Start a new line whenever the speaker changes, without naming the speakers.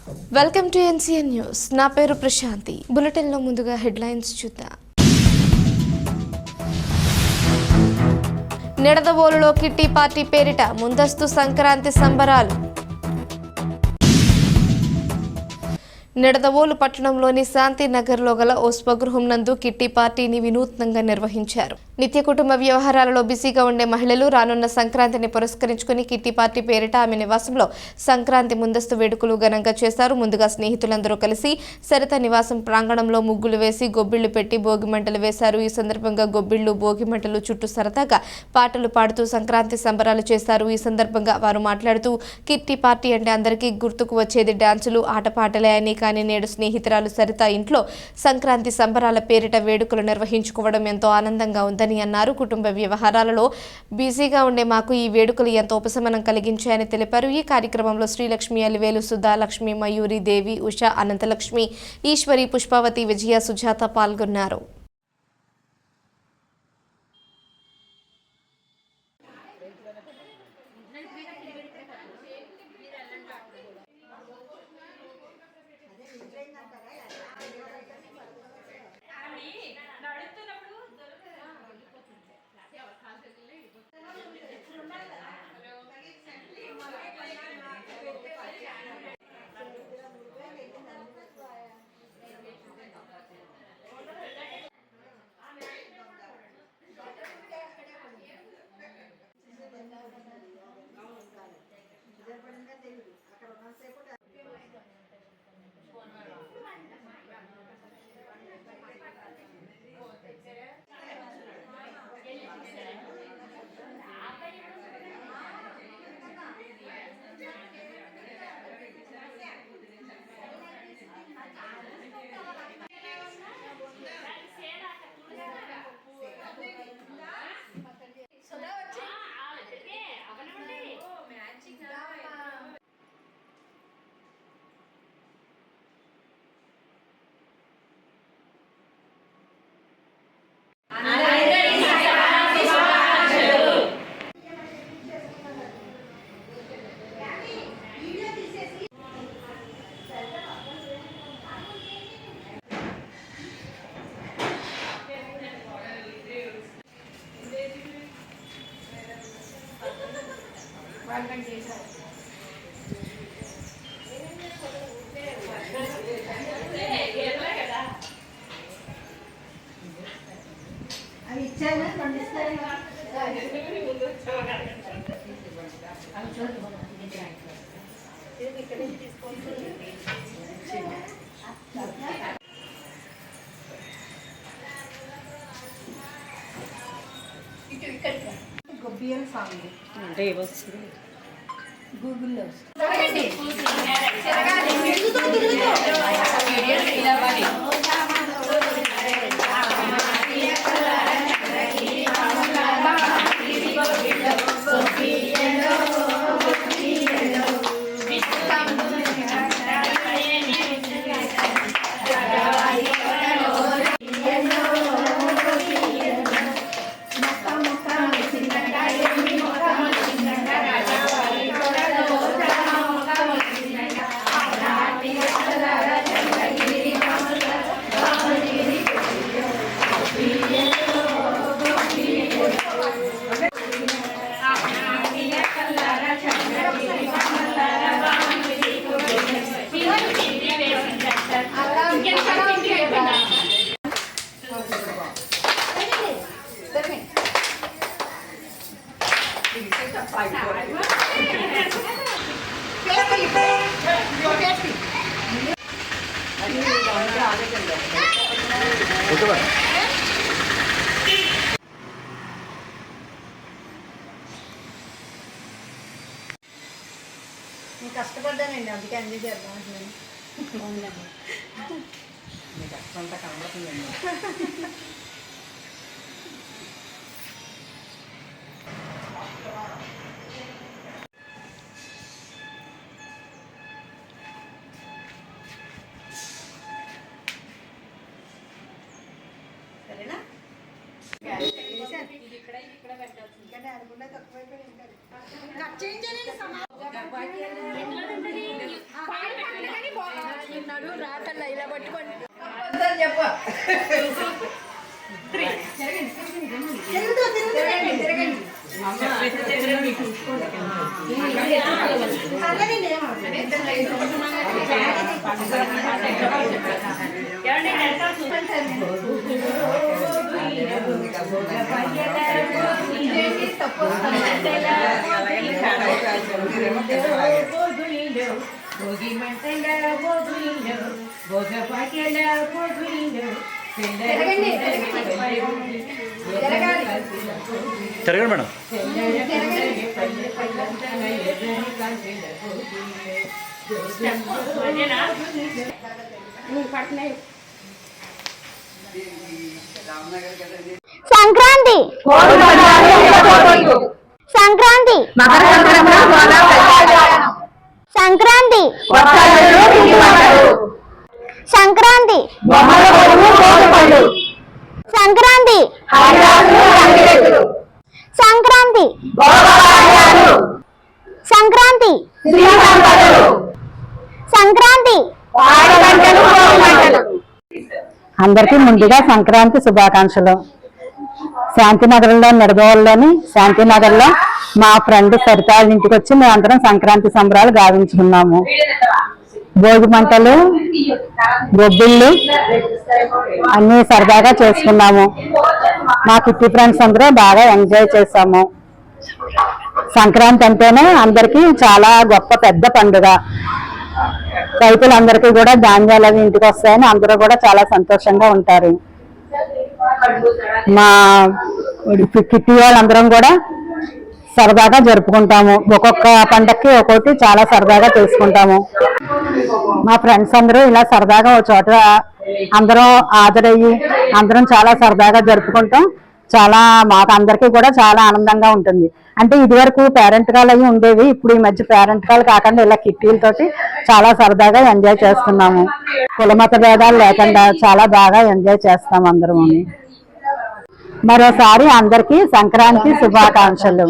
Welcome to NCN news. నా పేరు ప్రశాంతి. బులెటిన్లో ముందుగా హెడ్లైన్స్ చూద్దాం. నిడదవోలులో కిట్టి పార్టీ పేరిట ముందస్తు సంక్రాంతి సంబరాలు. నిడదవోలు పట్టణంలోని శాంతినగర్లో గల ఓ స్వగృహం నందు కిట్టి పార్టీని వినూత్నంగా నిర్వహించారు. నిత్య కుటుంబ వ్యవహారాలలో బిజీగా ఉండే మహిళలు రానున్న సంక్రాంతిని పురస్కరించుకుని కిట్టి పార్టీ పేరిట ఆమె నివాసంలో సంక్రాంతి ముందస్తు వేడుకలు ఘనంగా చేశారు. ముందుగా స్నేహితులందరూ కలిసి సరిత నివాసం ప్రాంగణంలో ముగ్గులు వేసి గొబ్బిళ్లు పెట్టి భోగి మంటలు వేశారు. ఈ సందర్భంగా గొబ్బిళ్లు భోగి మంటలు చుట్టూ సరదాగా పాటలు పాడుతూ సంక్రాంతి సంబరాలు చేశారు. ఈ సందర్భంగా వారు మాట్లాడుతూ కిట్టి పార్టీ అంటే అందరికీ గుర్తుకు వచ్చేది డాన్సులు ఆటపాటలే అని, కానీ నేడు స్నేహితురాలు సరిత ఇంట్లో సంక్రాంతి సంబరాల పేరిట వేడుకలు నిర్వహించుకోవడం ఎంతో ఆనందంగా ఉందని అన్నారు. కుటుంబ వ్యవహారాలలో బిజీగా ఉండే మాకు ఈ వేడుకలు ఎంతో ఉపశమనం కలిగించాయని తెలిపారు. ఈ కార్యక్రమంలో శ్రీలక్ష్మి, అలివేలు, సుధా, లక్ష్మి, మయూరి, దేవి, ఉష, అనంతలక్ష్మి, ఈశ్వరి, పుష్పావతి, విజయ, సుజాత పాల్గొన్నారు.
గొబ్బియల సాంగ్ అంటే వస్తుంది గూగుల్లో నేను కష్టపడ్డానండి, అందుకే అన్నీ చేద్దాం అంటున్నాను. మీ కష్టం అంతా కనబడుతుందండి. సరేనా? ఇక్కడ పెట్టాల్సింది. ఇంకా అనుకున్నా తక్కువైపోయింది.
తిరగండి మేడం.
సంక్రాంతి సంక్రాంతి సంక్రాంతి సంక్రాంతి సంక్రాంతి సంక్రాంతి సంక్రాంతి సంక్రాంతి. అందరికీ ముందుగా సంక్రాంతి శుభాకాంక్షలు. శాంతినగర్లో నిర్గోల్లోని శాంతినగర్లో మా ఫ్రెండ్ సరిత ఇంటికి వచ్చి మేము అందరం సంక్రాంతి సంబరాలు గావించుకున్నాము. భోగి మంటలు, గొబ్బిళ్ళు అన్ని సరదాగా చేసుకున్నాము. మా కిట్టి ఫ్రెండ్స్ అందరూ బాగా ఎంజాయ్ చేసాము. సంక్రాంతి అంటేనే అందరికీ చాలా గొప్ప పెద్ద పండుగ. రైతులందరికీ కూడా ధాన్యాలు అవి ఇంటికి వస్తాయని అందరూ కూడా చాలా సంతోషంగా ఉంటారు. మా కిట్టి వాళ్ళందరం కూడా సరదాగా జరుపుకుంటాము. ఒక్కొక్క పండక్కి ఒక్కొక్కటి చాలా సరదాగా చేసుకుంటాము. మా ఫ్రెండ్స్ అందరూ ఇలా సరదాగా ఒక చోట అందరం హాజరయ్యి అందరం చాలా సరదాగా జరుపుకుంటాం. చాలా మాకు అందరికీ కూడా చాలా ఆనందంగా ఉంటుంది. అంటే ఇదివరకు పేరెంట్ కాల్ అవి ఉండేవి, ఇప్పుడు ఈ మధ్య పేరెంట్ కాల్ కాకుండా ఇలా కిట్టీలతోటి చాలా సరదాగా ఎంజాయ్ చేస్తున్నాము. కులమత భేదాలు లేకుండా చాలా బాగా ఎంజాయ్ చేస్తాం అందరం. మరోసారి అందరికీ సంక్రాంతి శుభాకాంక్షలు.